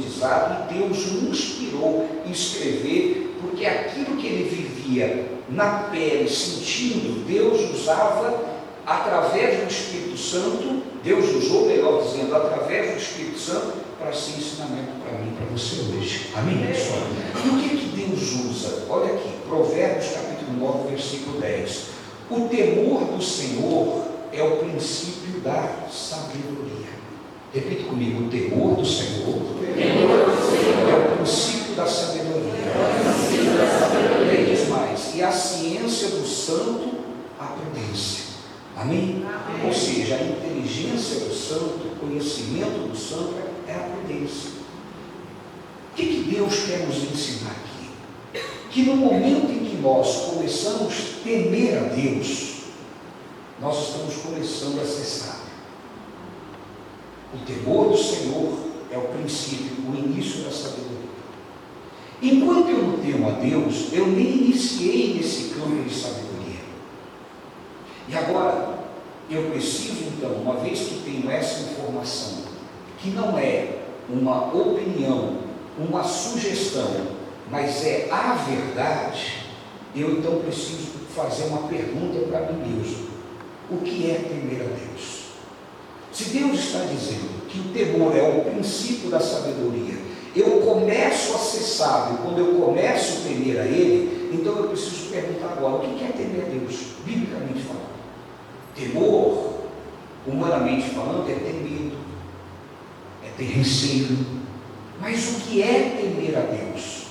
alfabetizado e Deus o inspirou a escrever, porque aquilo que ele vivia na pele, sentindo, Deus usava através do Espírito Santo, Deus usou, melhor dizendo, através do Espírito Santo, para ser ensinamento para mim, para você hoje. Amém, pessoal? E o que Deus usa? Olha aqui, Provérbios capítulo 9, versículo 10. O temor do Senhor é o princípio da sabedoria. Repita comigo, o temor do Senhor é o princípio da sabedoria. E diz mais, e a ciência do santo, a prudência. Amém? Ou seja, a inteligência do santo, o conhecimento do santo é a prudência. O que Deus quer nos ensinar aqui? Que no momento em que nós começamos a temer a Deus, nós estamos começando a ser sábios. O temor do Senhor é o princípio, o início da sabedoria. Enquanto eu não temo a Deus, eu nem iniciei nesse campo de sabedoria. E agora, eu preciso então, uma vez que tenho essa informação, que não é uma opinião, uma sugestão, mas é a verdade, eu então preciso fazer uma pergunta para mim mesmo: o que é temer a Deus? Se Deus está dizendo que o temor é o princípio da sabedoria, eu começo a ser sábio quando eu começo a temer a Ele, então eu preciso perguntar agora: o que é temer a Deus, biblicamente falando? Temor, humanamente falando, é ter medo, é ter receio. Mas o que é temer a Deus?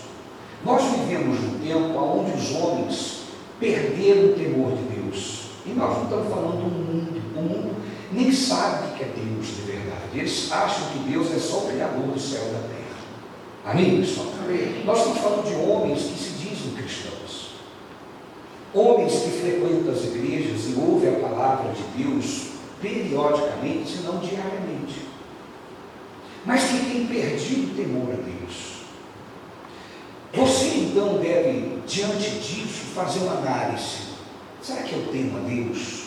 Nós vivemos num tempo onde os homens perderam o temor de Deus. E nós não estamos falando do mundo. O mundo nem sabe o que é Deus de verdade. Eles acham que Deus é só o Criador do céu e da terra. Amém, pessoal? Amém. Nós estamos falando de homens que se dizem cristãos. Homens que frequentam as igrejas e ouvem a palavra de Deus periodicamente, se não diariamente, mas que têm perdido o temor a Deus. Você então deve, diante disso, fazer uma análise: será que eu temo a Deus?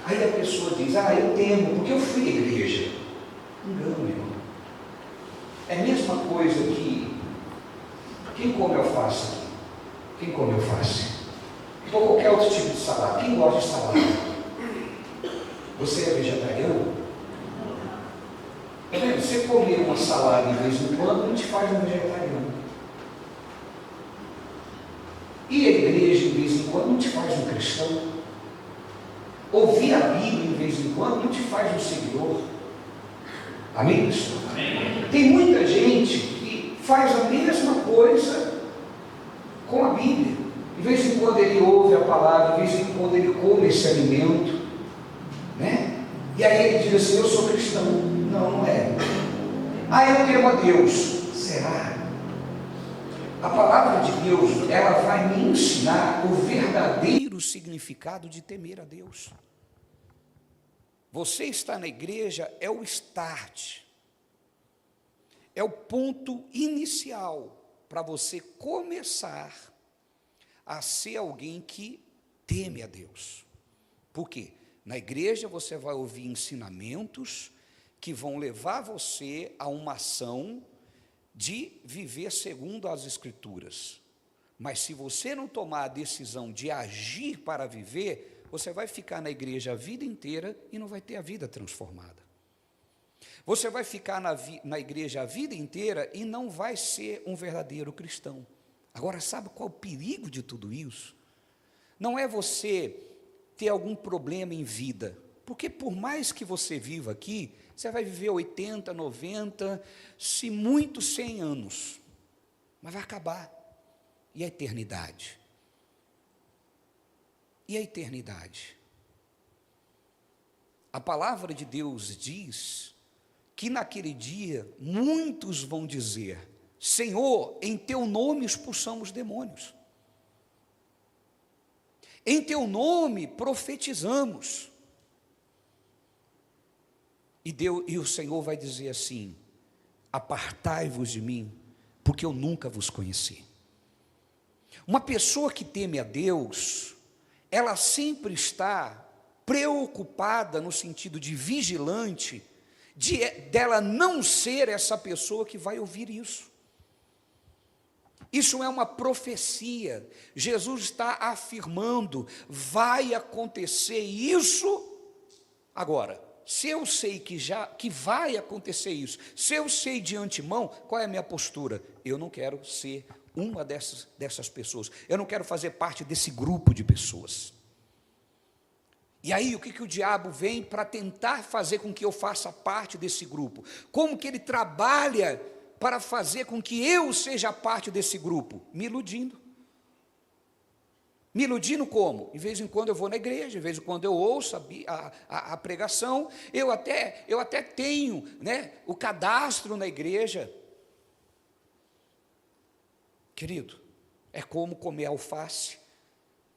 Aí a pessoa diz: eu temo porque eu fui à igreja. Engano, meu irmão. É a mesma coisa que quem come alface aqui? Quem come alface? Ou qualquer outro tipo de salada. Quem gosta de salada? Você é vegetariano? Tá vendo? Você comer uma salada de vez em quando não te faz um vegetariano. Ir à igreja de vez em quando não te faz um cristão. Ouvir a Bíblia de vez em quando não te faz um seguidor. Amém, pessoal? Tem muita gente que faz a mesma coisa com a Bíblia. De vez em quando ele ouve a palavra, de vez em quando ele come esse alimento, né? E aí ele diz assim: eu sou cristão. Não, não é. Eu temo a Deus. Será? A palavra de Deus, ela vai me ensinar o verdadeiro significado de temer a Deus. Você estar na igreja é o start, é o ponto inicial para você começar a ser alguém que teme a Deus. Por quê? Na igreja você vai ouvir ensinamentos que vão levar você a uma ação de viver segundo as Escrituras. Mas se você não tomar a decisão de agir para viver, você vai ficar na igreja a vida inteira e não vai ter a vida transformada. Você vai ficar na igreja a vida inteira e não vai ser um verdadeiro cristão. Agora, sabe qual é o perigo de tudo isso? Não é você ter algum problema em vida, porque por mais que você viva aqui, você vai viver 80, 90, se muito 100 anos, mas vai acabar. E a eternidade? E a eternidade? A palavra de Deus diz que naquele dia muitos vão dizer: Senhor, em teu nome expulsamos demônios, em teu nome profetizamos. E o Senhor vai dizer assim: apartai-vos de mim, porque eu nunca vos conheci. Uma pessoa que teme a Deus, ela sempre está preocupada no sentido de vigilante, dela não ser essa pessoa que vai ouvir isso. Isso é uma profecia. Jesus está afirmando, vai acontecer isso agora. Se eu sei que vai acontecer isso, se eu sei de antemão, qual é a minha postura? Eu não quero ser uma dessas pessoas. Eu não quero fazer parte desse grupo de pessoas. E aí, o que o diabo vem para tentar fazer com que eu faça parte desse grupo? Como que ele trabalha para fazer com que eu seja parte desse grupo? Me iludindo. Me iludindo como? De vez em quando eu vou na igreja, de vez em quando eu ouço a pregação, eu até tenho, né, o cadastro na igreja. Querido, é como comer alface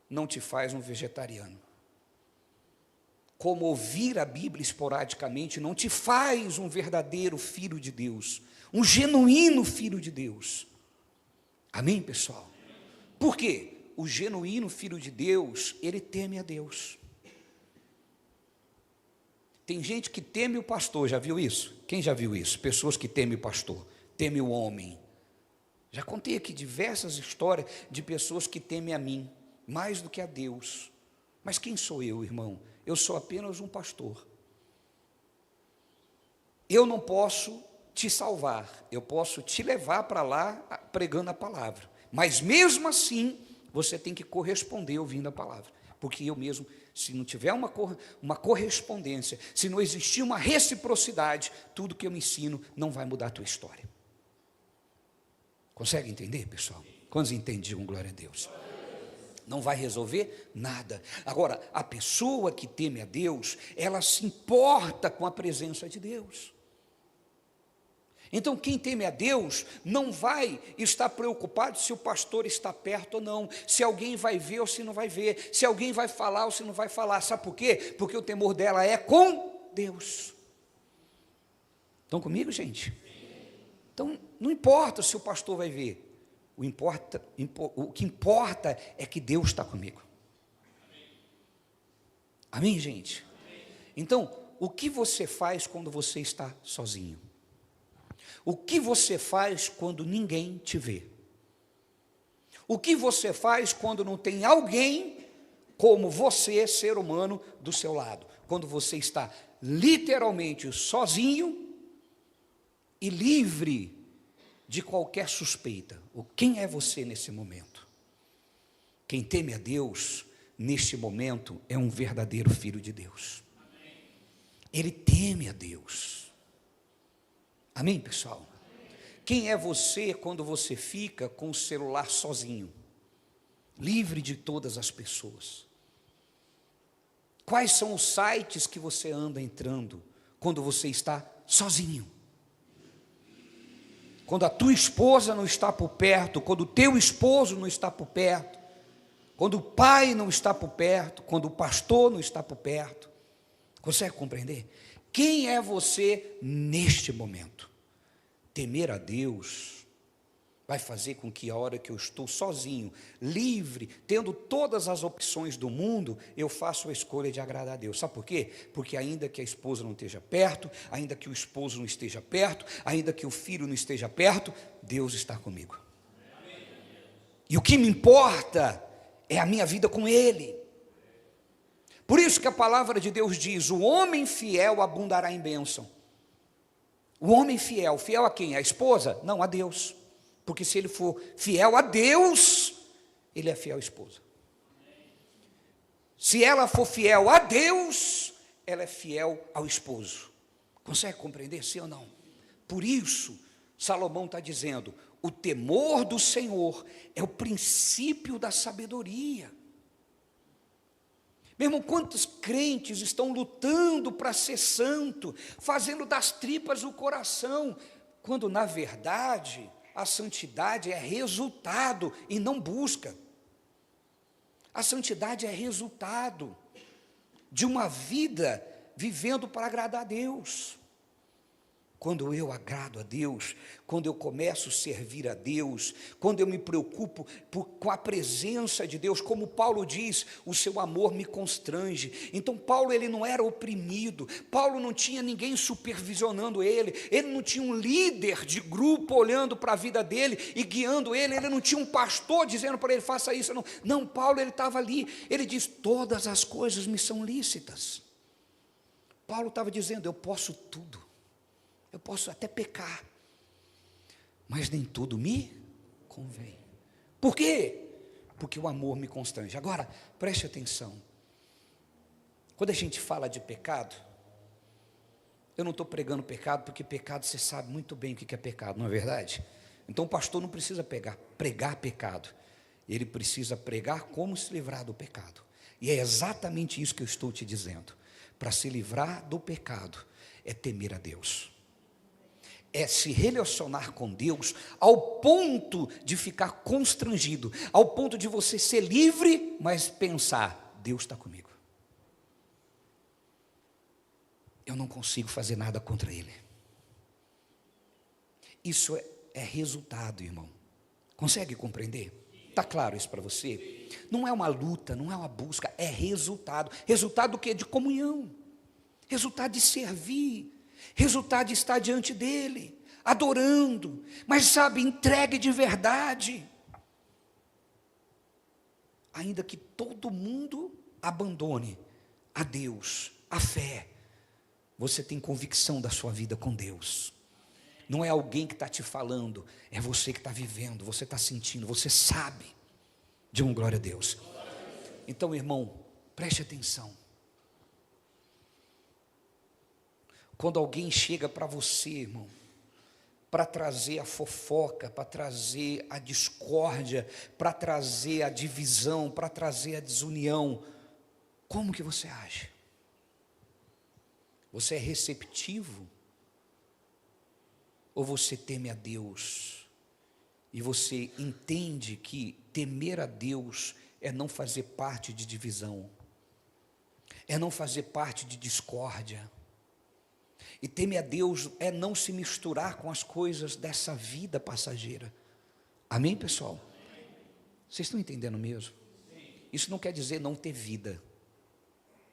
não te faz um vegetariano. Como ouvir a Bíblia esporadicamente não te faz um verdadeiro filho de Deus, um genuíno filho de Deus. Amém, pessoal? Por quê? O genuíno filho de Deus, ele teme a Deus. Tem gente que teme o pastor, já viu isso? Quem já viu isso? Pessoas que temem o pastor, temem o homem. Já contei aqui diversas histórias de pessoas que temem a mim, mais do que a Deus. Mas quem sou eu, irmão? Eu sou apenas um pastor. Eu não posso te salvar, eu posso te levar para lá pregando a palavra. Mas mesmo assim, você tem que corresponder ouvindo a palavra. Porque eu mesmo, se não tiver uma correspondência, se não existir uma reciprocidade, tudo que eu me ensino não vai mudar a tua história. Consegue entender, pessoal? Quantos entendem? Digam glória a Deus. Não vai resolver nada. Agora, a pessoa que teme a Deus, ela se importa com a presença de Deus. Então, quem teme a Deus não vai estar preocupado se o pastor está perto ou não, se alguém vai ver ou se não vai ver, se alguém vai falar ou se não vai falar. Sabe por quê? Porque o temor dela é com Deus. Estão comigo, gente? Então, não importa se o pastor vai ver, o que importa é que Deus está comigo. Amém, gente? Então, o que você faz quando você está sozinho? O que você faz quando ninguém te vê? O que você faz quando não tem alguém como você, ser humano, do seu lado? Quando você está literalmente sozinho e livre de qualquer suspeita. Quem é você nesse momento? Quem teme a Deus, neste momento, é um verdadeiro filho de Deus. Ele teme a Deus. Amém, pessoal? Quem é você quando você fica com o celular sozinho, livre de todas as pessoas? Quais são os sites que você anda entrando quando você está sozinho? Quando a tua esposa não está por perto, quando o teu esposo não está por perto, quando o pai não está por perto, quando o pastor não está por perto. Consegue compreender? Quem é você neste momento? Temer a Deus vai fazer com que a hora que eu estou sozinho, livre, tendo todas as opções do mundo, eu faço a escolha de agradar a Deus. Sabe por quê? Porque ainda que a esposa não esteja perto, ainda que o esposo não esteja perto, ainda que o filho não esteja perto, Deus está comigo. E o que me importa é a minha vida com Ele. Por isso que a palavra de Deus diz: o homem fiel abundará em bênção. O homem fiel, fiel a quem? A esposa? Não, a Deus. Porque se ele for fiel a Deus, ele é fiel à esposa. Se ela for fiel a Deus, ela é fiel ao esposo. Consegue compreender, sim ou não? Por isso, Salomão está dizendo: o temor do Senhor é o princípio da sabedoria. Meu irmão, quantos crentes estão lutando para ser santo, fazendo das tripas o coração, quando na verdade a santidade é resultado e não busca. A santidade é resultado de uma vida vivendo para agradar a Deus. quando eu agrado a Deus, quando eu começo a servir a Deus, quando eu me preocupo com a presença de Deus, como Paulo diz, o seu amor me constrange. Então Paulo, ele não era oprimido, Paulo não tinha ninguém supervisionando ele não tinha um líder de grupo olhando para a vida dele e guiando ele não tinha um pastor dizendo para ele, faça isso, não, Paulo, ele estava ali, ele diz, todas as coisas me são lícitas. Paulo estava dizendo, eu posso tudo, eu posso até pecar, mas nem tudo me convém. Por quê? Porque o amor me constrange. Agora, preste atenção, quando a gente fala de pecado, eu não estou pregando pecado, porque pecado você sabe muito bem o que é pecado, não é verdade? Então o pastor não precisa pregar pecado, ele precisa pregar como se livrar do pecado, e é exatamente isso que eu estou te dizendo. Para se livrar do pecado, é temer a Deus, é se relacionar com Deus ao ponto de ficar constrangido, ao ponto de você ser livre, mas pensar, Deus está comigo, eu não consigo fazer nada contra Ele. Isso é resultado, irmão. Consegue compreender? Está claro isso para você? Não é uma luta, não é uma busca, é resultado. Resultado do quê? De comunhão, resultado de servir, resultado de estar diante dEle, adorando, mas sabe, entregue de verdade. Ainda que todo mundo abandone a Deus, a fé, você tem convicção da sua vida com Deus. Não é alguém que está te falando, é você que está vivendo, você está sentindo, você sabe. De uma glória a Deus. Então, irmão, preste atenção. Quando alguém chega para você, irmão, para trazer a fofoca, para trazer a discórdia, para trazer a divisão, para trazer a desunião, como que você age? Você é receptivo? Ou você teme a Deus? E você entende que temer a Deus é não fazer parte de divisão, é não fazer parte de discórdia. E temer a Deus é não se misturar com as coisas dessa vida passageira. Amém, pessoal? Vocês estão entendendo mesmo? Isso não quer dizer não ter vida.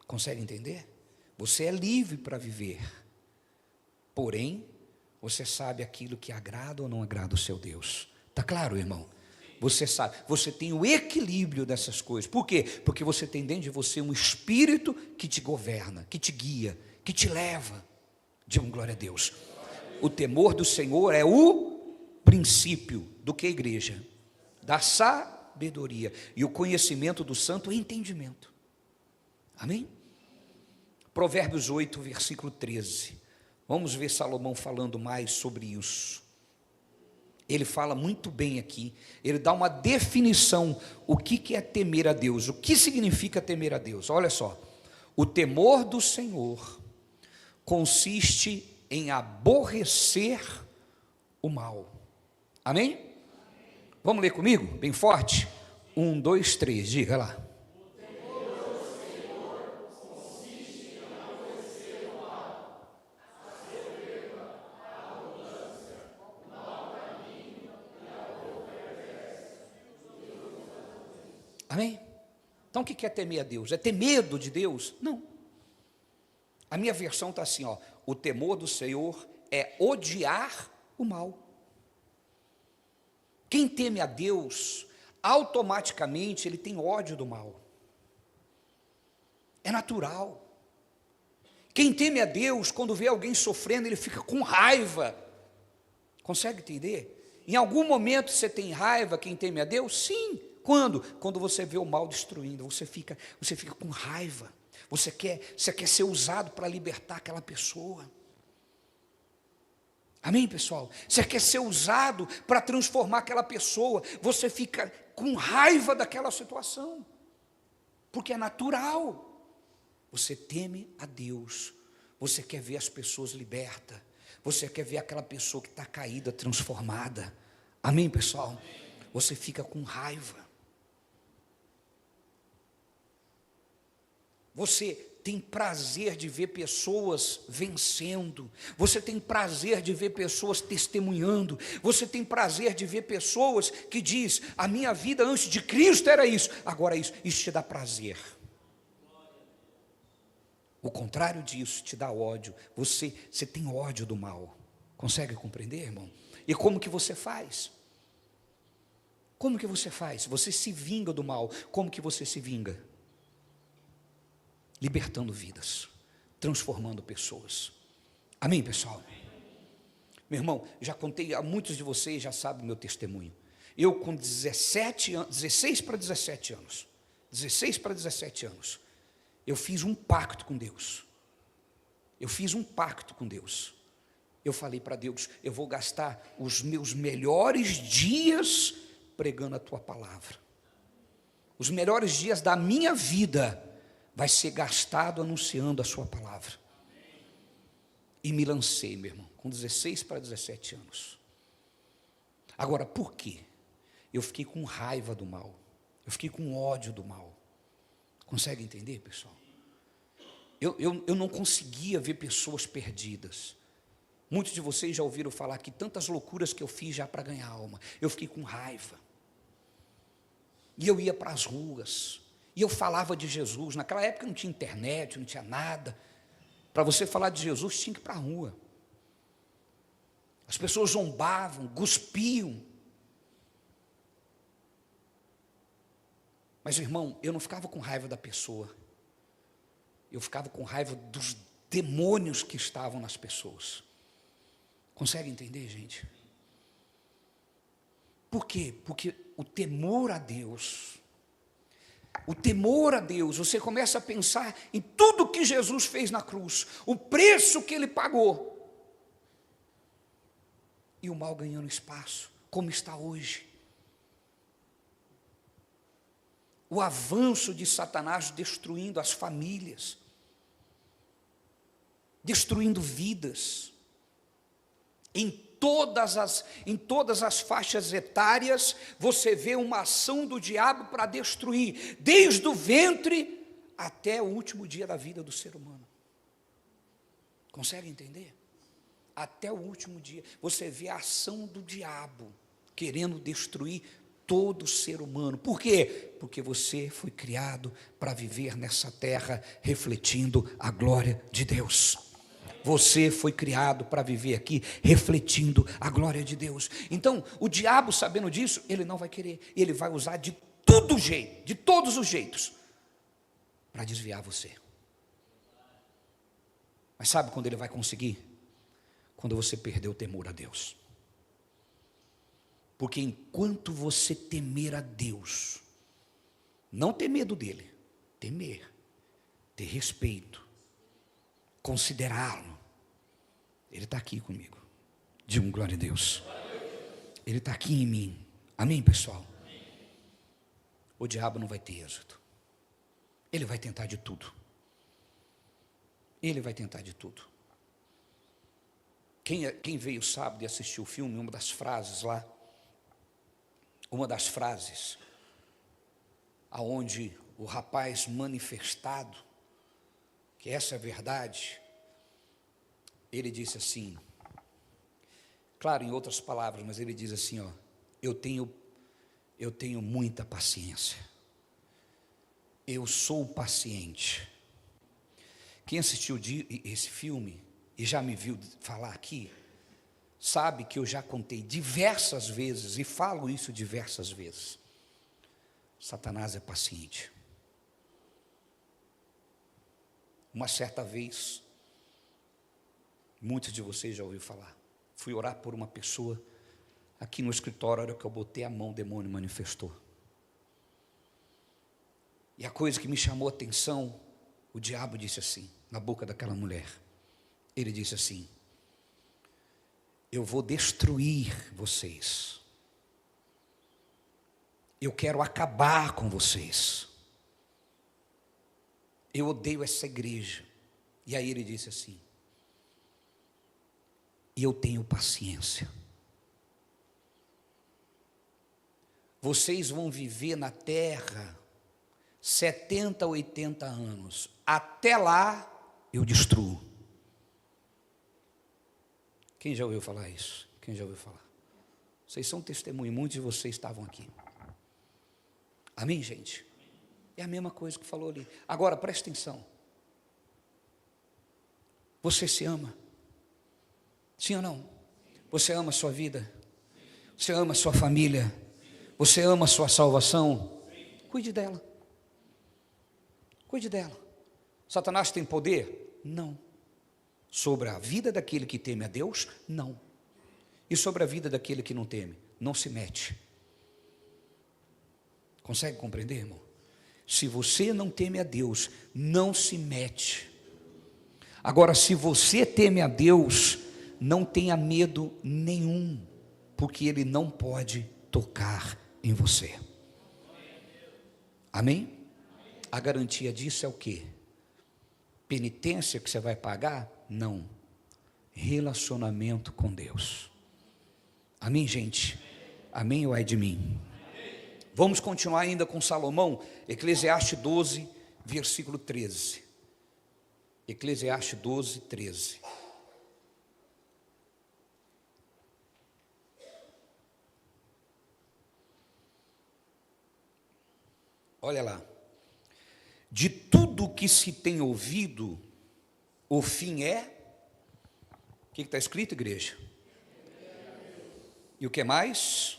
Consegue entender? Você é livre para viver, porém, você sabe aquilo que agrada ou não agrada o seu Deus. Está claro, irmão? Você sabe, você tem o equilíbrio dessas coisas. Por quê? Porque você tem dentro de você um espírito que te governa, que te guia, que te leva. Diga glória a Deus. O temor do Senhor é o princípio do que, igreja? Da sabedoria. E o conhecimento do santo é entendimento. Amém? Provérbios 8, versículo 13. Vamos ver Salomão falando mais sobre isso. Ele fala muito bem aqui, ele dá uma definição, o que é temer a Deus, o que significa temer a Deus. Olha só, o temor do Senhor consiste em aborrecer o mal. Amém? Vamos ler comigo, bem forte? 1, 2, 3, diga lá. Amém? Então o que é temer a Deus? É ter medo de Deus? Não. A minha versão está assim, ó, o temor do Senhor é odiar o mal. Quem teme a Deus, automaticamente ele tem ódio do mal. É natural. Quem teme a Deus, quando vê alguém sofrendo, ele fica com raiva. Consegue entender? Em algum momento você tem raiva, quem teme a Deus? Sim. Quando? Quando você vê o mal destruindo, você fica com raiva, você quer ser usado para libertar aquela pessoa. Amém, pessoal? Você quer ser usado para transformar aquela pessoa, você fica com raiva daquela situação, porque é natural. Você teme a Deus, você quer ver as pessoas libertas, você quer ver aquela pessoa que está caída, transformada. Amém, pessoal? Você fica com raiva. Você tem prazer de ver pessoas vencendo, você tem prazer de ver pessoas testemunhando, você tem prazer de ver pessoas que diz: a minha vida antes de Cristo era isso, agora é isso. Isso te dá prazer. O contrário disso te dá ódio. Você tem ódio do mal. Consegue compreender, irmão? E como que você faz? Como que você faz? Você se vinga do mal. Como que você se vinga? Libertando vidas, transformando pessoas. Amém, pessoal? Meu irmão, já contei, a muitos de vocês já sabem o meu testemunho. Eu com 16 para 17 anos, eu fiz um pacto com Deus. Eu falei para Deus: eu vou gastar os meus melhores dias pregando a tua palavra. Os melhores dias da minha vida vai ser gastado anunciando a sua palavra. E me lancei, meu irmão, com 16 para 17 anos. Agora, por quê? Eu fiquei com raiva do mal. Eu fiquei com ódio do mal. Consegue entender, pessoal? Eu não conseguia ver pessoas perdidas. Muitos de vocês já ouviram falar que tantas loucuras que eu fiz já para ganhar alma. Eu fiquei com raiva. E eu ia para as ruas. E eu falava de Jesus. Naquela época não tinha internet, não tinha nada. Para você falar de Jesus, tinha que ir para a rua. As pessoas zombavam, cuspiam. Mas, irmão, eu não ficava com raiva da pessoa. Eu ficava com raiva dos demônios que estavam nas pessoas. Consegue entender, gente? Por quê? Porque o temor a Deus, você começa a pensar em tudo que Jesus fez na cruz, o preço que Ele pagou, e o mal ganhando espaço, como está hoje. O avanço de Satanás destruindo as famílias, destruindo vidas, em todas as faixas etárias, você vê uma ação do diabo para destruir, desde o ventre até o último dia da vida do ser humano. Consegue entender? Até o último dia, você vê a ação do diabo, querendo destruir todo ser humano. Por quê? Porque você foi criado para viver nessa terra, refletindo a glória de Deus. Você foi criado para viver aqui, refletindo a glória de Deus. Então, o diabo, sabendo disso, ele não vai querer, ele vai usar de todos os jeitos, para desviar você. Mas sabe quando ele vai conseguir? Quando você perder o temor a Deus. Porque enquanto você temer a Deus, não ter medo dele, temer, ter respeito, considerá-lo, ele está aqui comigo. Diga um glória a Deus. Ele está aqui em mim. Amém, pessoal? O diabo não vai ter êxito. Ele vai tentar de tudo. Ele vai tentar de tudo. Quem veio sábado e assistiu o filme, uma das frases aonde o rapaz manifestado, que essa é a verdade, ele disse assim, claro, em outras palavras, mas ele diz assim, eu tenho muita paciência, eu sou paciente. Quem assistiu esse filme e já me viu falar aqui, sabe que eu já contei diversas vezes, e falo isso diversas vezes, Satanás é paciente. Uma certa vez, muitos de vocês já ouviram falar, fui orar por uma pessoa, aqui no escritório, a hora que eu botei a mão, o demônio manifestou. E a coisa que me chamou a atenção, o diabo disse assim, na boca daquela mulher, ele disse assim, eu vou destruir vocês, eu quero acabar com vocês, eu odeio essa igreja. E aí ele disse assim, e eu tenho paciência, vocês vão viver na terra 70, 80 anos. Até lá, eu destruo. Quem já ouviu falar isso? Quem já ouviu falar? Vocês são testemunho, muitos de vocês estavam aqui. Amém, gente? É a mesma coisa que falou ali. Agora, presta atenção. Você se ama? Sim ou não? Você ama a sua vida? Você ama a sua família? Você ama a sua salvação? Cuide dela. Cuide dela. Satanás tem poder? Não. Sobre a vida daquele que teme a Deus? Não. E sobre a vida daquele que não teme? Não se mete. Consegue compreender, irmão? Se você não teme a Deus, não se mete. Agora, se você teme a Deus, não tenha medo nenhum, porque Ele não pode tocar em você. Amém? A garantia disso é o quê? Penitência que você vai pagar? Não. Relacionamento com Deus. Amém, gente? Amém ou é de mim? Vamos continuar ainda com Salomão, Eclesiastes 12, versículo 13. Eclesiastes 12, 13. Olha lá. De tudo que se tem ouvido, o fim é? O que está escrito, igreja? E o que mais?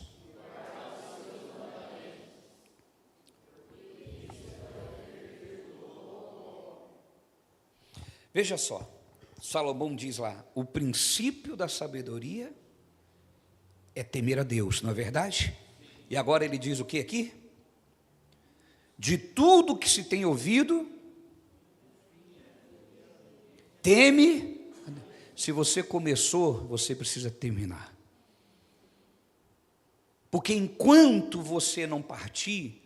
Veja só, Salomão diz lá, o princípio da sabedoria é temer a Deus, não é verdade? E agora ele diz o que aqui? De tudo que se tem ouvido, teme. Se você começou, você precisa terminar. Porque enquanto você não partir,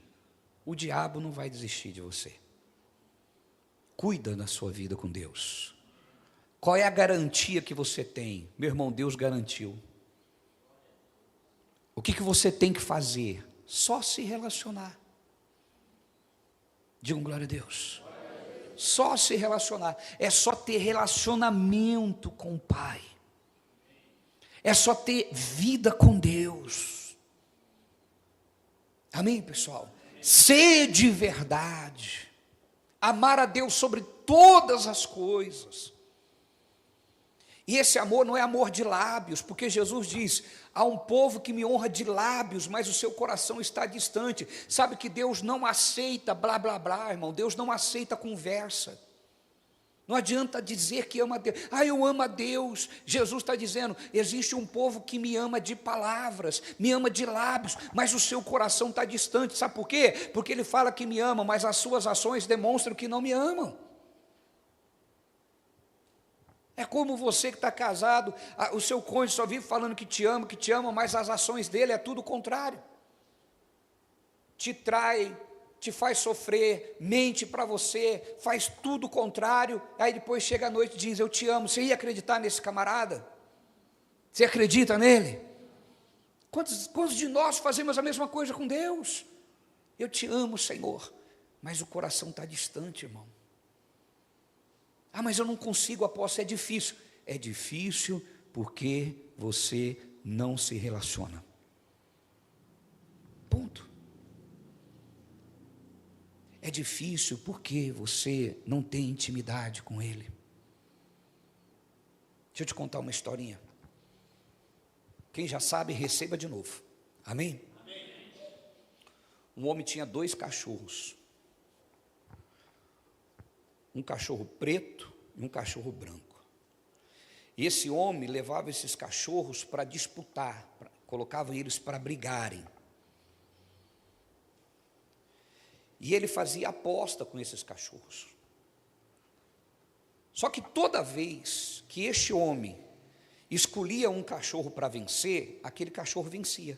o diabo não vai desistir de você. Cuida da sua vida com Deus. Qual é a garantia que você tem? Meu irmão, Deus garantiu. O que você tem que fazer? Só se relacionar. Digam glória a Deus. Só se relacionar. É só ter relacionamento com o Pai. É só ter vida com Deus. Amém, pessoal? Ser de verdade. Amar a Deus sobre todas as coisas. E esse amor não é amor de lábios, porque Jesus diz, há um povo que me honra de lábios, mas o seu coração está distante. Sabe que Deus não aceita blá blá blá, irmão. Deus não aceita conversa. Não adianta dizer que ama a Deus. Eu amo a Deus. Jesus está dizendo, existe um povo que me ama de palavras, me ama de lábios, mas o seu coração está distante. Sabe por quê? Porque ele fala que me ama, mas as suas ações demonstram que não me amam. É como você que está casado, o seu cônjuge só vive falando que te ama, mas as ações dele é tudo o contrário. Te trai, te faz sofrer, mente para você, faz tudo o contrário, aí depois chega à noite e diz, eu te amo. Você ia acreditar nesse camarada? Você acredita nele? Quantos de nós fazemos a mesma coisa com Deus? Eu te amo, Senhor, mas o coração está distante, irmão. Mas eu não consigo, apóstolo, é difícil. É difícil porque você não se relaciona. Ponto. É difícil porque você não tem intimidade com Ele. Deixa eu te contar uma historinha. Quem já sabe, receba de novo. Amém? Amém. Um homem tinha 2 cachorros. Um cachorro preto e um cachorro branco. E esse homem levava esses cachorros para disputar, colocava eles para brigarem. E ele fazia aposta com esses cachorros. Só que toda vez que este homem escolhia um cachorro para vencer, aquele cachorro vencia.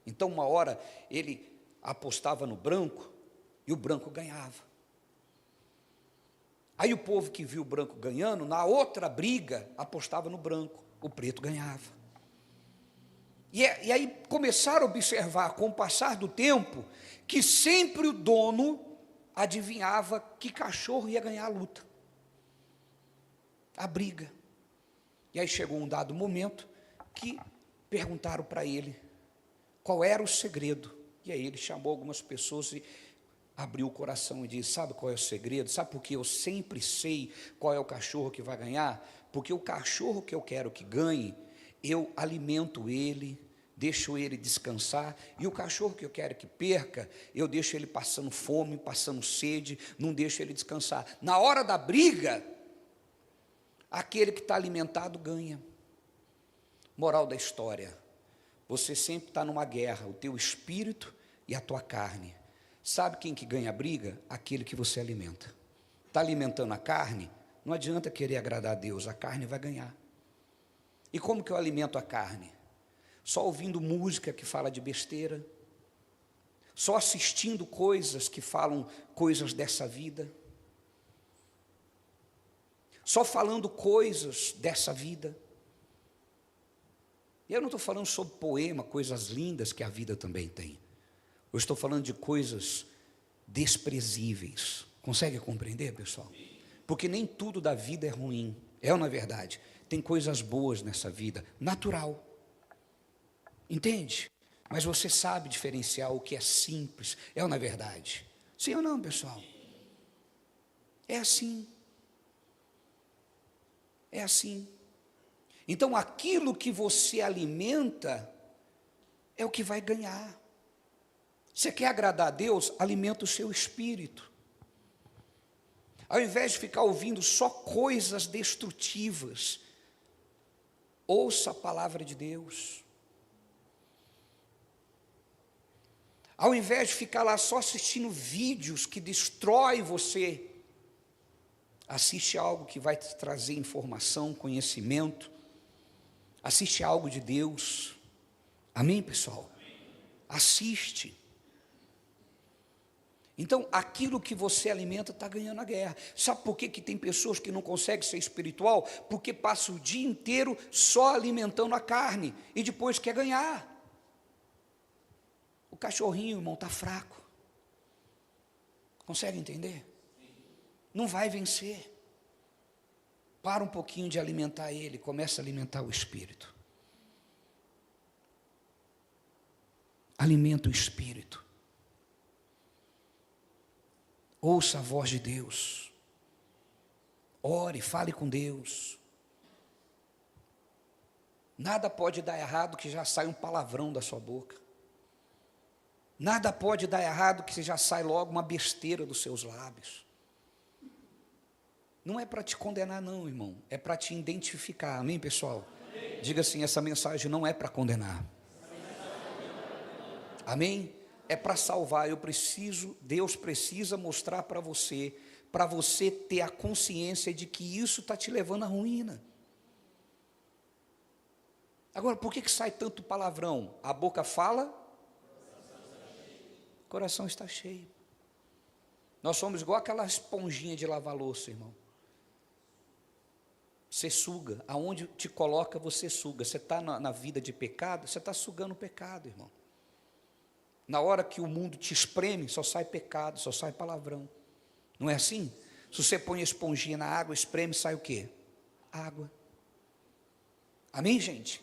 Então, uma hora, ele apostava no branco e o branco ganhava. Aí o povo que viu o branco ganhando, na outra briga, apostava no branco, o preto ganhava. E aí começaram a observar, com o passar do tempo, que sempre o dono adivinhava que cachorro ia ganhar a luta, a briga. E aí chegou um dado momento que perguntaram para ele qual era o segredo. E aí ele chamou algumas pessoas e abriu o coração e disse: sabe qual é o segredo? Sabe por que eu sempre sei qual é o cachorro que vai ganhar? Porque o cachorro que eu quero que ganhe, eu alimento ele, deixo ele descansar, e o cachorro que eu quero que perca, eu deixo ele passando fome, passando sede, não deixo ele descansar. Na hora da briga, aquele que está alimentado ganha. Moral da história: você sempre está numa guerra, o teu espírito e a tua carne. Sabe quem que ganha a briga? Aquele que você alimenta. Está alimentando a carne, não adianta querer agradar a Deus, a carne vai ganhar. E como que eu alimento a carne? Só ouvindo música que fala de besteira, só assistindo coisas que falam coisas dessa vida, só falando coisas dessa vida. E eu não estou falando sobre poema, coisas lindas que a vida também tem. Eu estou falando de coisas desprezíveis. Consegue compreender, pessoal? Porque nem tudo da vida é ruim. É ou não é verdade? Tem coisas boas nessa vida, natural. Entende? Mas você sabe diferenciar o que é simples. É ou não é verdade? Sim ou não, pessoal? É assim. É assim. Então, aquilo que você alimenta é o que vai ganhar. Você quer agradar a Deus? Alimenta o seu espírito. Ao invés de ficar ouvindo só coisas destrutivas, ouça a palavra de Deus. Ao invés de ficar lá só assistindo vídeos que destroem você, assiste algo que vai te trazer informação, conhecimento. Assiste algo de Deus. Amém, pessoal? Assiste. Então, aquilo que você alimenta está ganhando a guerra. Sabe por que tem pessoas que não conseguem ser espiritual? Porque passa o dia inteiro só alimentando a carne e depois quer ganhar. O cachorrinho, irmão, está fraco. Consegue entender? Não vai vencer. Para um pouquinho de alimentar ele, começa a alimentar o espírito. Alimenta o espírito. Ouça a voz de Deus. Ore, fale com Deus. Nada pode dar errado que já sai um palavrão da sua boca. Nada pode dar errado que já sai logo uma besteira dos seus lábios. Não é para te condenar não, irmão, é para te identificar, amém, pessoal? Amém. Diga assim, essa mensagem não é para condenar. Amém? É para salvar. Deus precisa mostrar para você ter a consciência de que isso está te levando à ruína. Agora, por que sai tanto palavrão? A boca fala, o coração está cheio. Nós somos igual aquela esponjinha de lavar louça, irmão. Você suga, aonde te coloca você suga. Você está na vida de pecado, você está sugando o pecado, irmão. Na hora que o mundo te espreme, só sai pecado, só sai palavrão. Não é assim? Se você põe a esponjinha na água, espreme, sai o quê? Água. Amém, gente?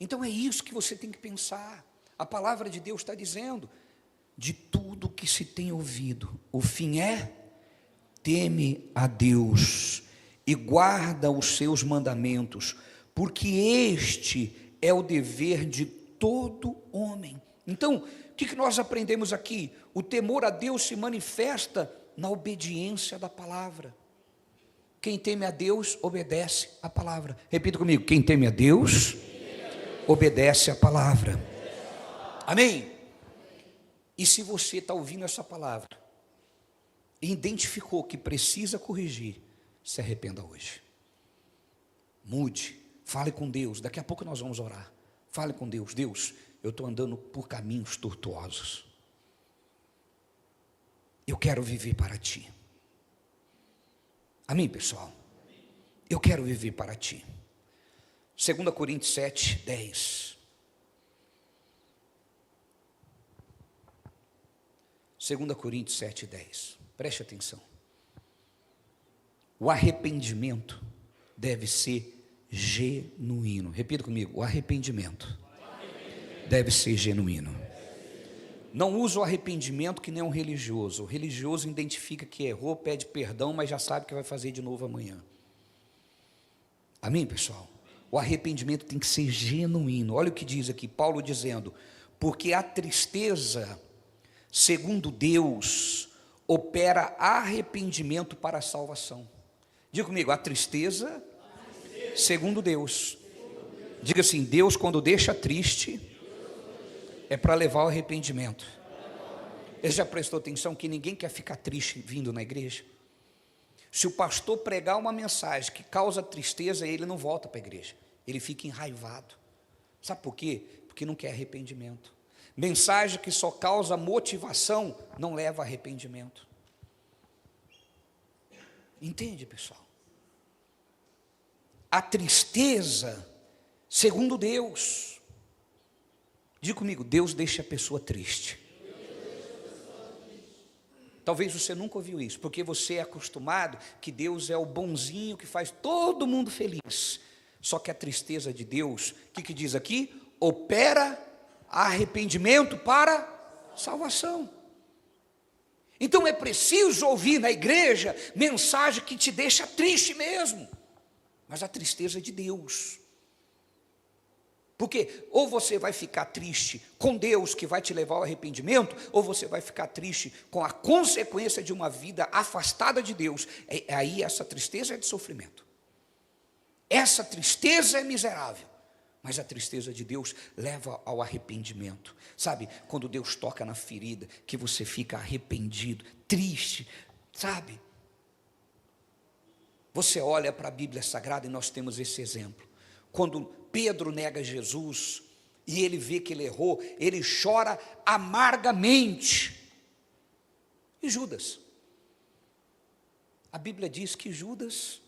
Então é isso que você tem que pensar. A palavra de Deus está dizendo: de tudo que se tem ouvido, o fim é: teme a Deus e guarda os seus mandamentos, porque este é o dever de todo homem. Então, o que nós aprendemos aqui? O temor a Deus se manifesta na obediência da palavra. Quem teme a Deus, obedece a palavra. Repita comigo: quem teme a Deus, obedece a palavra. Amém? E se você está ouvindo essa palavra e identificou que precisa corrigir, se arrependa hoje. Mude, fale com Deus. Daqui a pouco nós vamos orar. Fale com Deus. Deus, eu estou andando por caminhos tortuosos. Eu quero viver para Ti. Amém, pessoal? Eu quero viver para Ti. 2 Coríntios 7, 10. 2 Coríntios 7:10. Preste atenção. O arrependimento deve ser genuíno. Repita comigo, o arrependimento deve ser genuíno. Não usa o arrependimento que nem um religioso. O religioso identifica que errou, pede perdão, mas já sabe que vai fazer de novo amanhã. Amém, pessoal? O arrependimento tem que ser genuíno. Olha o que diz aqui, Paulo dizendo: porque a tristeza, segundo Deus, opera arrependimento para a salvação. Diga comigo, a tristeza, segundo Deus. Diga assim, Deus quando deixa triste, é para levar ao arrependimento. Ele já prestou atenção que ninguém quer ficar triste vindo na igreja? Se o pastor pregar uma mensagem que causa tristeza, ele não volta para a igreja, ele fica enraivado. Sabe por quê? Porque não quer arrependimento. Mensagem que só causa motivação, não leva a arrependimento. Entende, pessoal? A tristeza, segundo Deus, diga comigo, Deus deixa a pessoa triste. Talvez você nunca ouviu isso, porque você é acostumado que Deus é o bonzinho que faz todo mundo feliz. Só que a tristeza de Deus, o que diz aqui? Opera arrependimento para salvação. Então é preciso ouvir na igreja mensagem que te deixa triste mesmo, mas a tristeza é de Deus. Porque ou você vai ficar triste com Deus que vai te levar ao arrependimento, ou você vai ficar triste com a consequência de uma vida afastada de Deus. Aí essa tristeza é de sofrimento. Essa tristeza é miserável. Mas a tristeza de Deus leva ao arrependimento. Sabe, quando Deus toca na ferida, que você fica arrependido, triste, sabe? Você olha para a Bíblia Sagrada e nós temos esse exemplo. Quando Pedro nega Jesus e ele vê que ele errou, ele chora amargamente. E Judas? A Bíblia diz que Judas,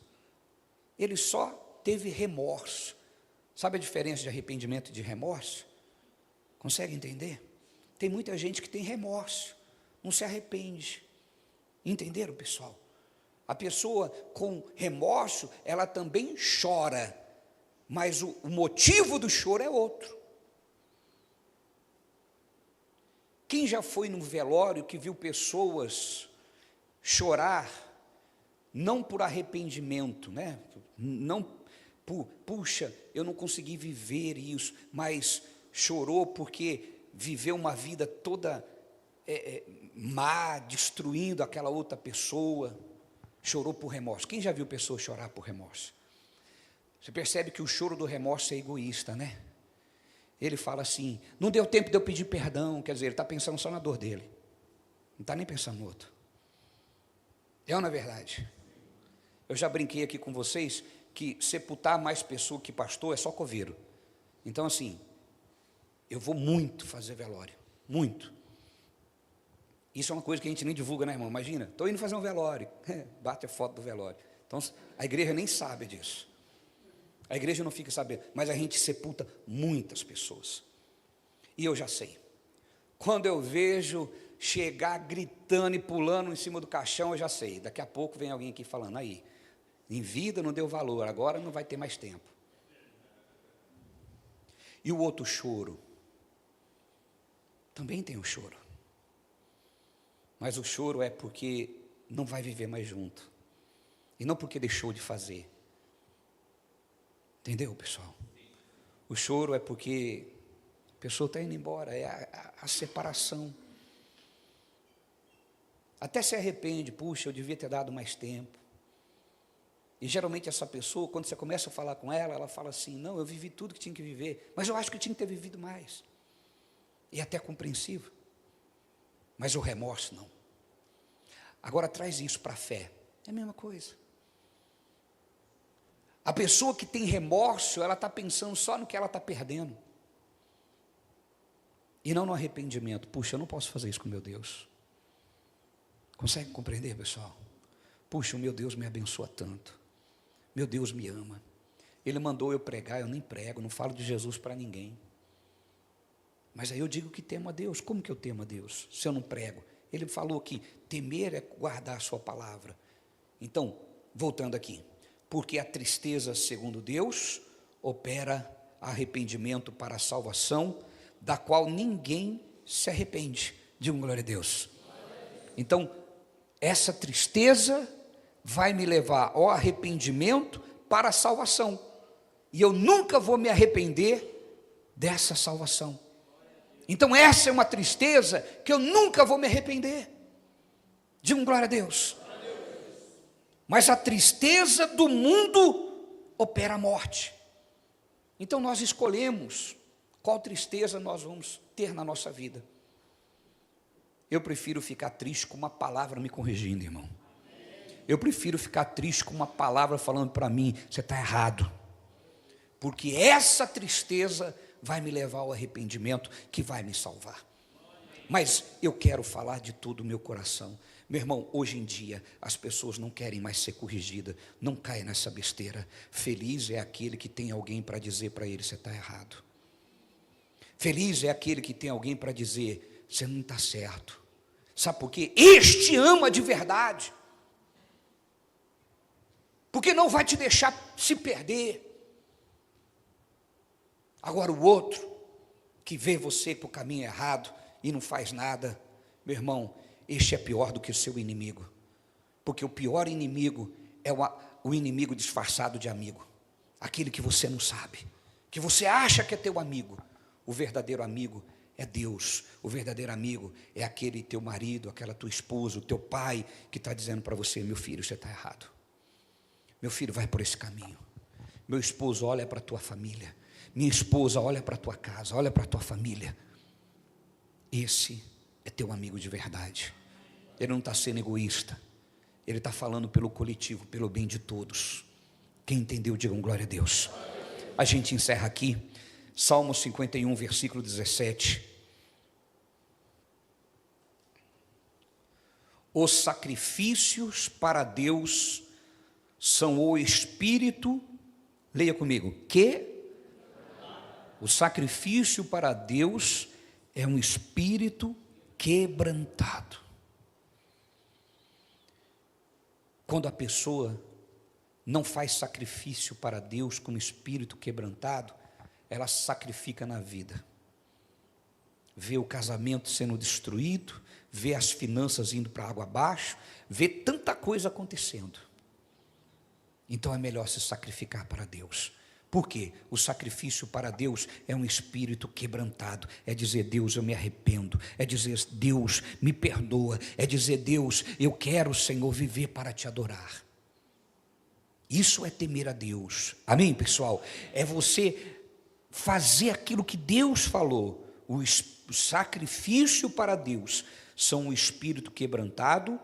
ele só teve remorso. Sabe a diferença de arrependimento e de remorso? Consegue entender? Tem muita gente que tem remorso, não se arrepende. Entenderam, pessoal? A pessoa com remorso, ela também chora, mas o motivo do choro é outro. Quem já foi num velório que viu pessoas chorar, não por arrependimento, né? Não puxa, eu não consegui viver isso, mas chorou porque viveu uma vida toda má, destruindo aquela outra pessoa, chorou por remorso. Quem já viu pessoas chorar por remorso? Você percebe que o choro do remorso é egoísta, né? Ele fala assim, não deu tempo de eu pedir perdão, quer dizer, ele está pensando só na dor dele, não está nem pensando no outro. É ou não é verdade? Eu já brinquei aqui com vocês que sepultar mais pessoa que pastor é só coveiro. Então assim, eu vou muito fazer velório, muito. Isso é uma coisa que a gente nem divulga, né, irmão? Imagina, estou indo fazer um velório, bate a foto do velório. Então a igreja nem sabe disso. A igreja não fica sabendo, mas a gente sepulta muitas pessoas. E eu já sei. Quando eu vejo chegar gritando e pulando em cima do caixão, eu já sei. Daqui a pouco vem alguém aqui falando, aí, em vida não deu valor, agora não vai ter mais tempo. E o outro choro, também tem o choro. Mas o choro é porque não vai viver mais junto. E não porque deixou de fazer. Entendeu, pessoal? O choro é porque a pessoa está indo embora, é a separação. Até se arrepende, puxa, eu devia ter dado mais tempo. E geralmente essa pessoa, quando você começa a falar com ela, ela fala assim, não, eu vivi tudo que tinha que viver, mas eu acho que eu tinha que ter vivido mais. E até compreensível. Mas o remorso não. Agora traz isso para a fé. É a mesma coisa. A pessoa que tem remorso, ela está pensando só no que ela está perdendo. E não no arrependimento. Puxa, eu não posso fazer isso com meu Deus. Consegue compreender, pessoal? Puxa, o meu Deus me abençoa tanto. Meu Deus me ama. Ele mandou eu pregar, eu nem prego, não falo de Jesus para ninguém. Mas aí eu digo que temo a Deus. Como que eu temo a Deus? Se eu não prego, Ele falou que temer é guardar a sua palavra. Então, voltando aqui, porque a tristeza, segundo Deus, opera arrependimento para a salvação, da qual ninguém se arrepende. Diga glória a Deus. Então, essa tristeza vai me levar ao arrependimento para a salvação, e eu nunca vou me arrepender dessa salvação. Então essa é uma tristeza que eu nunca vou me arrepender. Diga glória a Deus. Mas a tristeza do mundo opera a morte. Então nós escolhemos qual tristeza nós vamos ter na nossa vida. Eu prefiro ficar triste com uma palavra me corrigindo, irmão. Eu prefiro ficar triste com uma palavra falando para mim, você está errado. Porque essa tristeza vai me levar ao arrependimento que vai me salvar. Mas eu quero falar de todo o meu coração. Meu irmão, hoje em dia as pessoas não querem mais ser corrigidas. Não caia nessa besteira. Feliz é aquele que tem alguém para dizer para ele, você está errado. Feliz é aquele que tem alguém para dizer, você não está certo. Sabe por quê? Este ama de verdade. Porque não vai te deixar se perder. Agora o outro, que vê você para o caminho errado e não faz nada, meu irmão, este é pior do que o seu inimigo. Porque o pior inimigo é o inimigo disfarçado de amigo. Aquele que você não sabe, que você acha que é teu amigo. O verdadeiro amigo é Deus. O verdadeiro amigo é aquele teu marido, aquela tua esposa, o teu pai, que está dizendo para você, meu filho, você está errado. Meu filho, vai por esse caminho. Meu esposo, olha para a tua família. Minha esposa, olha para a tua casa, olha para a tua família. Esse é teu amigo de verdade. Ele não está sendo egoísta. Ele está falando pelo coletivo, pelo bem de todos. Quem entendeu, digam glória a Deus. A gente encerra aqui, Salmo 51, versículo 17. Os sacrifícios para Deus são o espírito, leia comigo, que o sacrifício para Deus é um espírito quebrantado. Quando a pessoa não faz sacrifício para Deus com um espírito quebrantado, ela sacrifica na vida. Vê o casamento sendo destruído, vê as finanças indo para água abaixo, vê tanta coisa acontecendo. Então é melhor se sacrificar para Deus. Por quê? O sacrifício para Deus é um espírito quebrantado. É dizer, Deus, eu me arrependo. É dizer, Deus, me perdoa. É dizer, Deus, eu quero, Senhor, viver para te adorar. Isso é temer a Deus. Amém, pessoal? É você fazer aquilo que Deus falou. O sacrifício para Deus são um espírito quebrantado,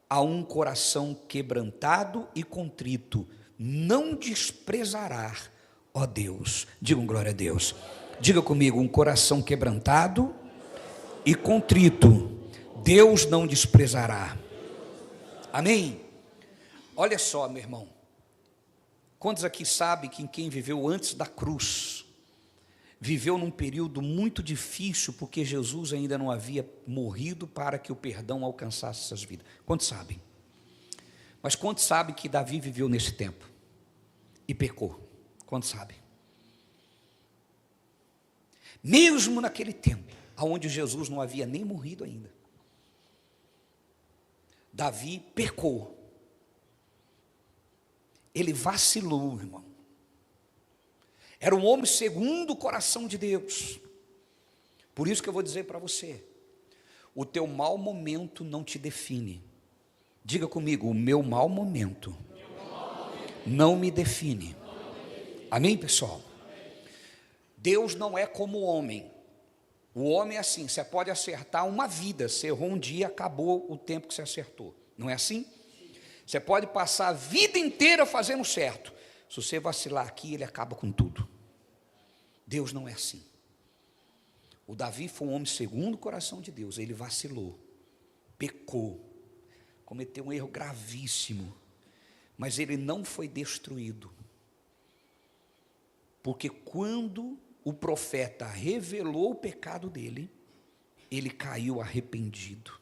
a um coração quebrantado e contrito. Não desprezará, ó Deus. Digam glória a Deus. Diga comigo, um coração quebrantado e contrito, Deus não desprezará. Amém? Olha só, meu irmão. Quantos aqui sabem que quem viveu antes da cruz, viveu num período muito difícil, porque Jesus ainda não havia morrido para que o perdão alcançasse essas vidas? Quantos sabem? Mas quantos sabem que Davi viveu nesse tempo e pecou? Quantos sabem? Mesmo naquele tempo, onde Jesus não havia nem morrido ainda, Davi pecou. Ele vacilou, irmão. Era um homem segundo o coração de Deus. Por isso que eu vou dizer para você, o teu mau momento não te define. Diga comigo, o meu mau momento não me define. Amém, pessoal? Deus não é como o homem. O homem é assim, você pode acertar uma vida, você errou um dia, acabou o tempo que você acertou. Não é assim? Você pode passar a vida inteira fazendo certo. Se você vacilar aqui, ele acaba com tudo. Deus não é assim. O Davi foi um homem segundo o coração de Deus. Ele vacilou, pecou, cometeu um erro gravíssimo, mas ele não foi destruído. Porque quando o profeta revelou o pecado dele, ele caiu arrependido.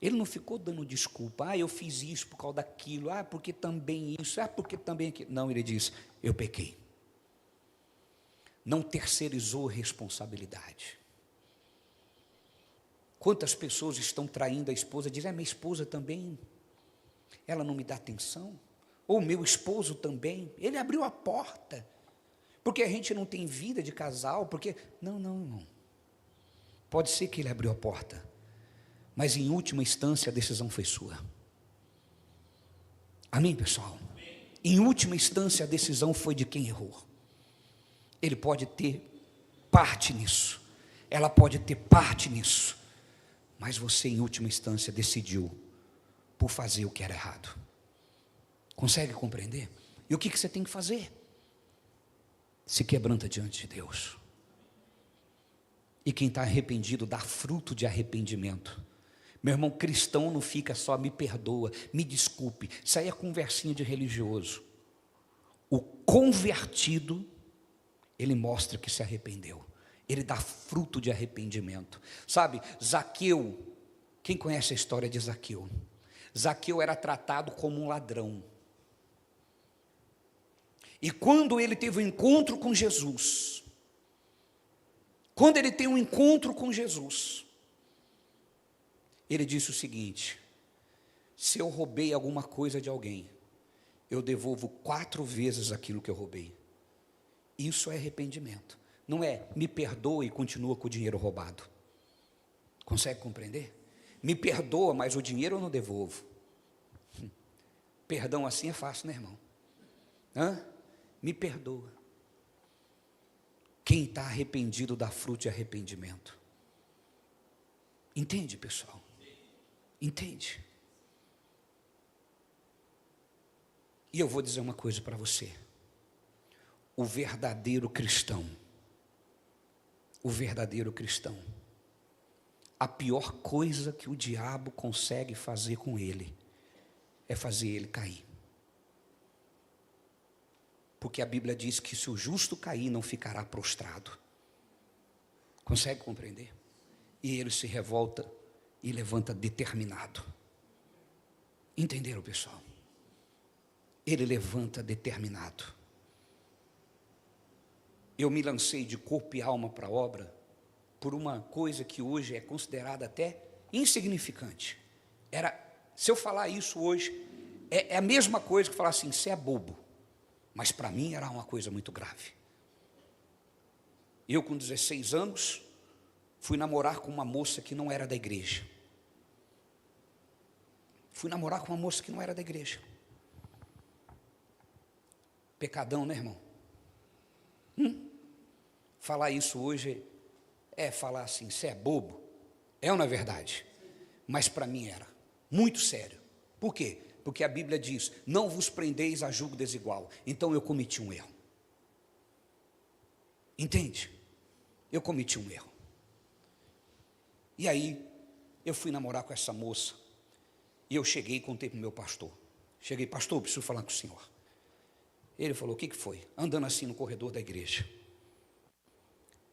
Ele não ficou dando desculpa, eu fiz isso por causa daquilo, porque também isso, porque também aquilo. Não, ele disse, eu pequei. Não terceirizou responsabilidade. Quantas pessoas estão traindo a esposa, dizem, minha esposa também, ela não me dá atenção, ou meu esposo também, ele abriu a porta, porque a gente não tem vida de casal, porque, não, irmão, pode ser que ele abriu a porta, mas em última instância a decisão foi sua. Amém, pessoal? Em última instância a decisão foi de quem errou. Ele pode ter parte nisso, ela pode ter parte nisso, mas você em última instância decidiu por fazer o que era errado. Consegue compreender? E o que você tem que fazer? Se quebranta diante de Deus. E quem está arrependido dá fruto de arrependimento. Meu irmão, cristão não fica só me perdoa, me desculpe, isso aí é conversinha de religioso. O convertido, ele mostra que se arrependeu, ele dá fruto de arrependimento. Sabe, Zaqueu, quem conhece a história de Zaqueu? Zaqueu era tratado como um ladrão. E quando ele teve um encontro com Jesus, quando ele tem um encontro com Jesus, ele disse o seguinte: se eu roubei alguma coisa de alguém, eu devolvo 4 vezes aquilo que eu roubei. Isso é arrependimento. Não é me perdoa e continua com o dinheiro roubado. Consegue compreender? Me perdoa, mas o dinheiro eu não devolvo. Perdão assim é fácil, né, irmão? Me perdoa. Quem está arrependido dá fruto de arrependimento. Entende, pessoal? Entende? E eu vou dizer uma coisa para você. O verdadeiro cristão, a pior coisa que o diabo consegue fazer com ele é fazer ele cair. Porque a Bíblia diz que se o justo cair, não ficará prostrado. Consegue compreender? E ele se revolta e levanta determinado. Entenderam, pessoal? Ele levanta determinado. Eu me lancei de corpo e alma para a obra por uma coisa que hoje é considerada até insignificante. Se eu falar isso hoje, é a mesma coisa que falar assim, você é bobo. Mas para mim era uma coisa muito grave. Eu com 16 anos, fui namorar com uma moça que não era da igreja. Pecadão, né, irmão? Falar isso hoje é falar assim, você é bobo. É ou não é verdade? Mas para mim era muito sério. Por quê? Porque a Bíblia diz, não vos prendeis a julgo desigual. Então eu cometi um erro. Entende? Eu cometi um erro. E aí, eu fui namorar com essa moça. E eu cheguei e contei para o meu pastor. Cheguei, pastor, eu preciso falar com o senhor. Ele falou, o que foi? Andando assim no corredor da igreja.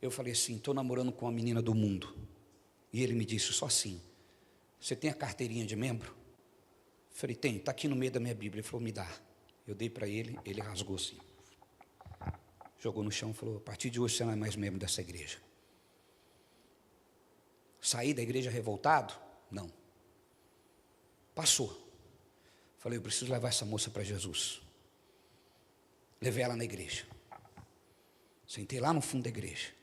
Eu falei assim, estou namorando com uma menina do mundo. E ele me disse, só assim, você tem a carteirinha de membro? Eu falei, tem, está aqui no meio da minha Bíblia. Ele falou, me dá. Eu dei para ele, ele rasgou assim. Jogou no chão e falou, a partir de hoje você não é mais membro dessa igreja. Saí da igreja revoltado? Não. Passou. Falei, eu preciso levar essa moça para Jesus. Levei ela na igreja. Sentei lá no fundo da igreja.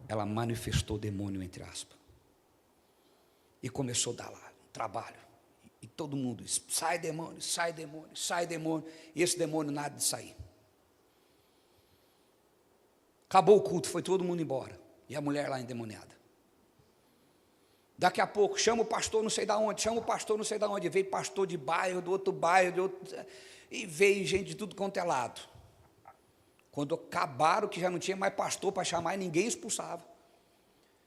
Ela manifestou demônio, entre aspas. E começou a dar lá um trabalho. E todo mundo disse, sai demônio, sai demônio, sai demônio. E esse demônio nada de sair. Acabou o culto, foi todo mundo embora. E a mulher lá endemoniada. Daqui a pouco, chama o pastor não sei de onde, chama o pastor não sei de onde. Veio pastor de bairro, do outro bairro, de outro, e veio gente de tudo quanto é lado. Quando acabaram, que já não tinha mais pastor para chamar, e ninguém expulsava.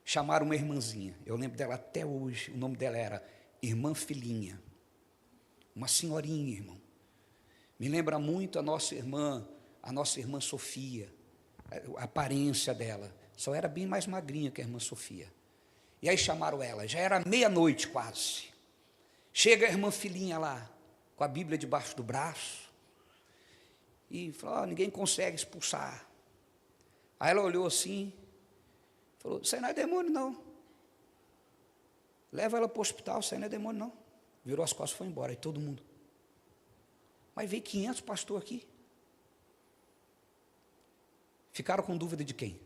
Chamaram uma irmãzinha, eu lembro dela até hoje, o nome dela era Irmã Filhinha. Uma senhorinha, irmão. Me lembra muito a nossa irmã Sofia, a aparência dela. Só era bem mais magrinha que a irmã Sofia. E aí chamaram ela, já era meia-noite quase. Chega a irmã filhinha lá, com a Bíblia debaixo do braço, e falou, ninguém consegue expulsar. Aí ela olhou assim, falou, isso aí não é demônio não. Leva ela para o hospital, isso aí não é demônio não. Virou as costas e foi embora, aí todo mundo. Mas veio 500 pastores aqui. Ficaram com dúvida de quem?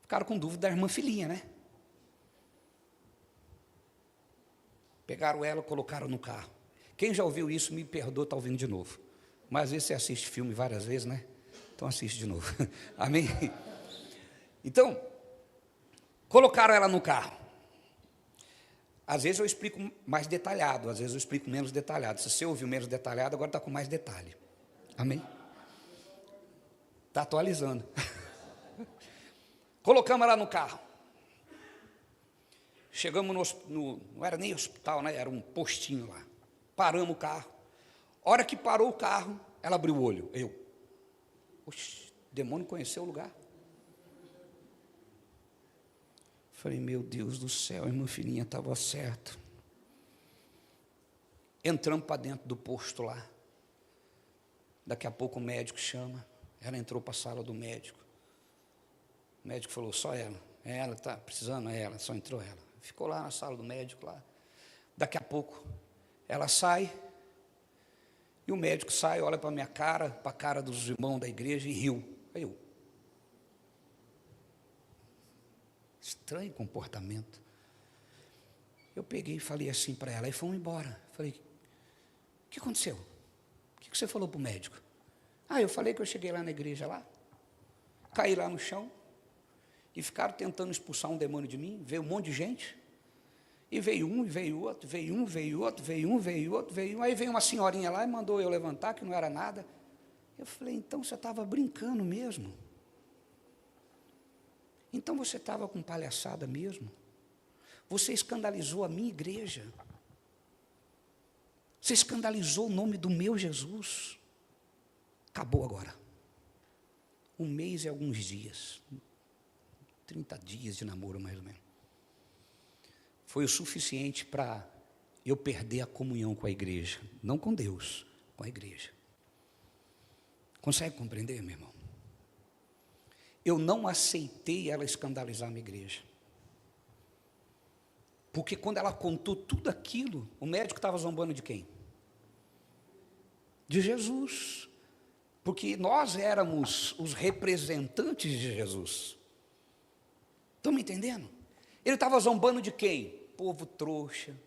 Ficaram com dúvida da irmã filhinha, né? Pegaram ela, colocaram no carro. Quem já ouviu isso, me perdoa, está ouvindo de novo. Mas às vezes você assiste filme várias vezes, né? Então assiste de novo. Amém? Então, colocaram ela no carro. Às vezes eu explico mais detalhado, às vezes eu explico menos detalhado. Se você ouviu menos detalhado, agora está com mais detalhe. Amém? Está atualizando. Colocamos ela no carro. Chegamos não era nem hospital, né? Era um postinho lá. Paramos o carro. A hora que parou o carro, ela abriu o olho. Oxe, o demônio conheceu o lugar. Falei, meu Deus do céu, a irmã filhinha estava certa. Entramos para dentro do posto lá. Daqui a pouco o médico chama. Ela entrou para a sala do médico. O médico falou, só ela. Ela está precisando, ela, só entrou ela. Ficou lá na sala do médico lá. Daqui a pouco ela sai. E o médico sai, olha para a minha cara, para a cara dos irmãos da igreja e riu. Aí eu. Estranho comportamento. Eu peguei e falei assim para ela, e fomos embora. Falei, o que aconteceu? O que você falou para o médico? Eu falei que eu cheguei lá na igreja lá, caí lá no chão, e ficaram tentando expulsar um demônio de mim, veio um monte de gente, e veio um, e veio outro, veio um, veio outro, veio um, veio outro, veio um, aí veio uma senhorinha lá e mandou eu levantar, que não era nada. Eu falei, então você estava brincando mesmo? Então você estava com palhaçada mesmo? Você escandalizou a minha igreja. Você escandalizou o nome do meu Jesus. Acabou agora. 1 mês e alguns dias. 30 dias de namoro, mais ou menos. Foi o suficiente para eu perder a comunhão com a igreja. Não com Deus, com a igreja. Consegue compreender, meu irmão? Eu não aceitei ela escandalizar a minha igreja. Porque quando ela contou tudo aquilo, o médico estava zombando de quem? De Jesus. Porque nós éramos os representantes de Jesus. Estão me entendendo? Ele estava zombando de quem? Povo trouxa.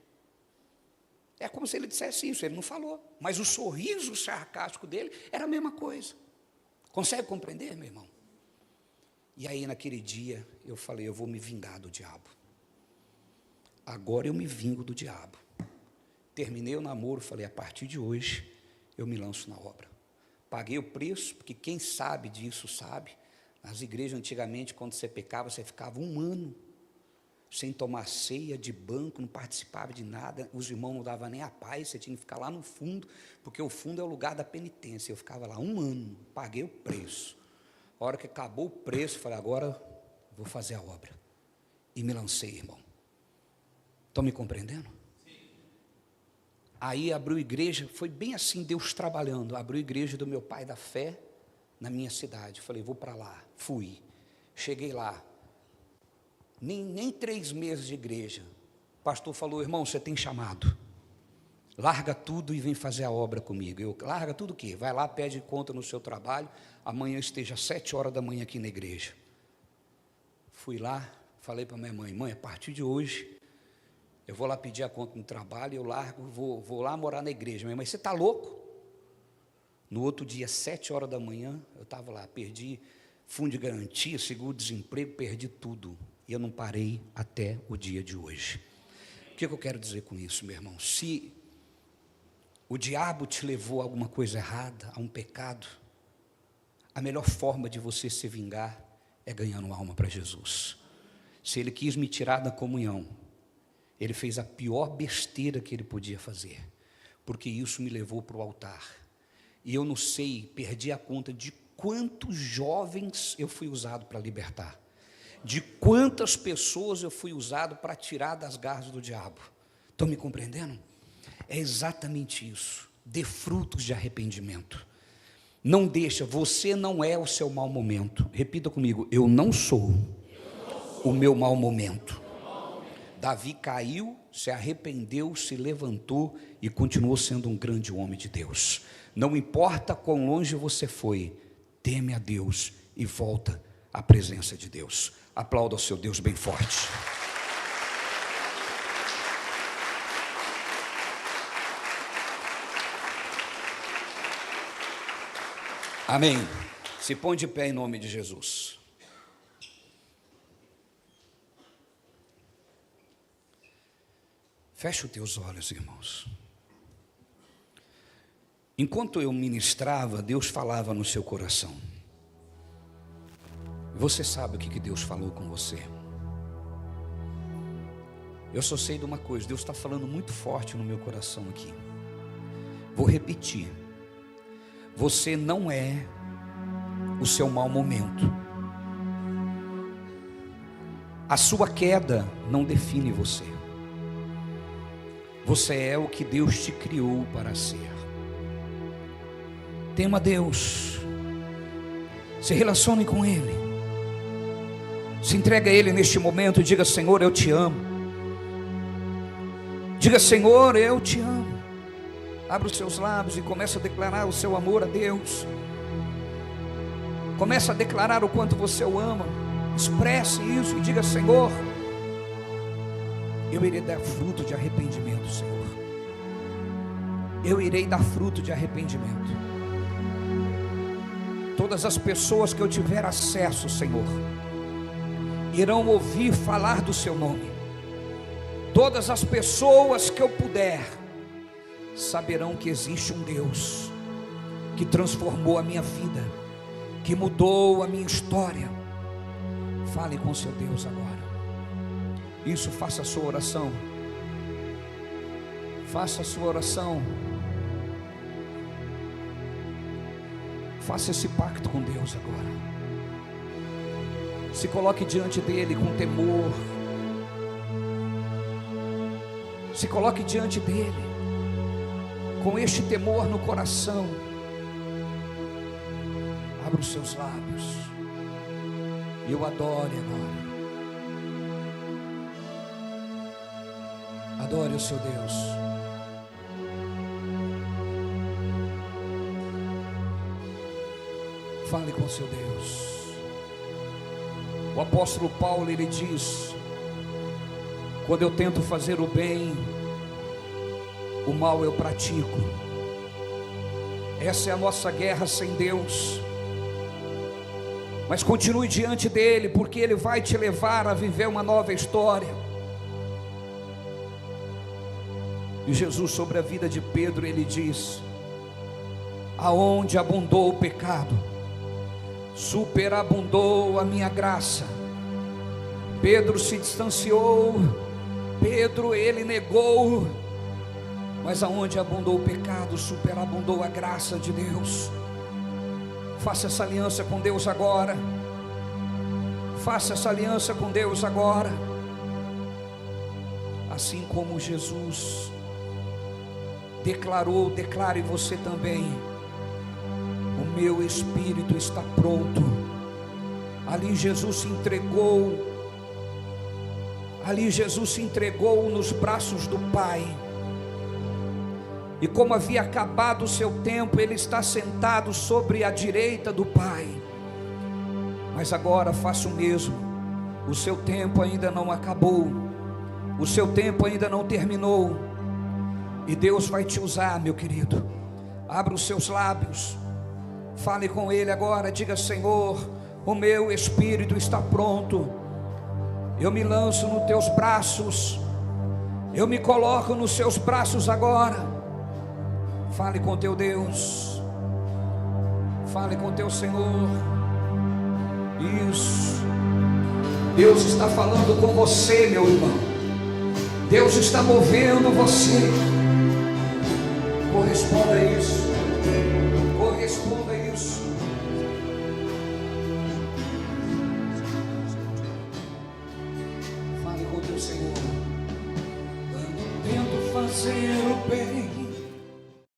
É como se ele dissesse isso, ele não falou. Mas o sorriso sarcástico dele era a mesma coisa. Consegue compreender, meu irmão? E aí, naquele dia, eu falei, eu vou me vingar do diabo. Agora eu me vingo do diabo. Terminei o namoro, falei, a partir de hoje, eu me lanço na obra. Paguei o preço, porque quem sabe disso sabe. Nas igrejas, antigamente, quando você pecava, você ficava 1 ano sem tomar ceia de banco, não participava de nada, os irmãos não davam nem a paz, você tinha que ficar lá no fundo, porque o fundo é o lugar da penitência. Eu ficava lá 1 ano, paguei o preço. A hora que acabou o preço, falei, agora vou fazer a obra. E me lancei, irmão. Estão me compreendendo? Sim. Aí abriu igreja, foi bem assim, Deus trabalhando. Abriu igreja do meu pai da fé, na minha cidade. Falei, vou para lá. Fui. Cheguei lá. Nem 3 meses de igreja. O pastor falou, irmão, você tem chamado. Larga tudo e vem fazer a obra comigo. Eu, larga tudo o quê? Vai lá, pede conta no seu trabalho. Amanhã esteja às 7 horas da manhã aqui na igreja. Fui lá, falei para minha mãe, mãe, a partir de hoje, eu vou lá pedir a conta no trabalho, eu largo, vou lá morar na igreja. Minha mãe, você está louco? No outro dia, às 7 horas da manhã, eu estava lá, perdi fundo de garantia, seguro-desemprego, perdi tudo. E eu não parei até o dia de hoje. O que eu quero dizer com isso, meu irmão? Se o diabo te levou a alguma coisa errada, a um pecado, a melhor forma de você se vingar é ganhando uma alma para Jesus. Se ele quis me tirar da comunhão, ele fez a pior besteira que ele podia fazer, porque isso me levou para o altar. E eu não sei, perdi a conta de quantos jovens eu fui usado para libertar. de quantas pessoas eu fui usado para tirar das garras do diabo. Estão me compreendendo? É exatamente isso. Dê frutos de arrependimento. Não deixa, você não é o seu mau momento. Repita comigo, eu não sou o meu mau momento. Davi caiu, se arrependeu, se levantou e continuou sendo um grande homem de Deus. Não importa quão longe você foi, teme a Deus e volta à presença de Deus. Aplauda ao seu Deus bem forte. Amém. Se põe de pé em nome de Jesus. Feche os teus olhos, irmãos. Enquanto eu ministrava, Deus falava no seu coração. Você sabe o que Deus falou com você? Eu só sei de uma coisa, Deus está falando muito forte no meu coração aqui. Vou repetir. Você não é o seu mau momento. A sua queda não define você. Você é o que Deus te criou para ser. Tema Deus. Se relacione com Ele. Se entregue a Ele neste momento e diga: Senhor, eu te amo. Diga: Senhor, eu te amo. Abra os seus lábios e comece a declarar o seu amor a Deus. Comece a declarar o quanto você o ama. Expresse isso e diga: Senhor, eu irei dar fruto de arrependimento, Senhor. Eu irei dar fruto de arrependimento. Todas as pessoas que eu tiver acesso, Senhor, irão ouvir falar do seu nome. Todas as pessoas que eu puder saberão que existe um Deus que transformou a minha vida, que mudou a minha história. Fale com seu Deus agora. Isso, faça a sua oração. Faça a sua oração. Faça esse pacto com Deus agora. Se coloque diante dele com temor. Se coloque diante dele com este temor no coração. Abra os seus lábios e eu adore agora. Adore o seu Deus. Fale com o seu Deus. O apóstolo Paulo, ele diz: quando eu tento fazer o bem, o mal eu pratico. Essa é a nossa guerra sem Deus. Mas continue diante dele, porque ele vai te levar a viver uma nova história. E Jesus, sobre a vida de Pedro, ele diz: aonde abundou o pecado, superabundou a minha graça. Pedro se distanciou, Pedro ele negou, mas aonde abundou o pecado, superabundou a graça de Deus. Faça essa aliança com Deus agora. Faça essa aliança com Deus agora. Assim como Jesus declarou, declare você também: o meu espírito está pronto. Ali Jesus se entregou. Ali Jesus se entregou nos braços do Pai. E como havia acabado o seu tempo, ele está sentado sobre a direita do Pai. Mas agora faça o mesmo. O seu tempo ainda não acabou. O seu tempo ainda não terminou. E Deus vai te usar, meu querido. Abra os seus lábios. Fale com Ele agora. Diga: Senhor, o meu espírito está pronto. Eu me lanço nos teus braços. Eu me coloco nos seus braços agora. Fale com teu Deus. Fale com teu Senhor. Isso. Deus está falando com você, meu irmão. Deus está movendo você. Corresponda a isso. Corresponda a isso. fazer o bem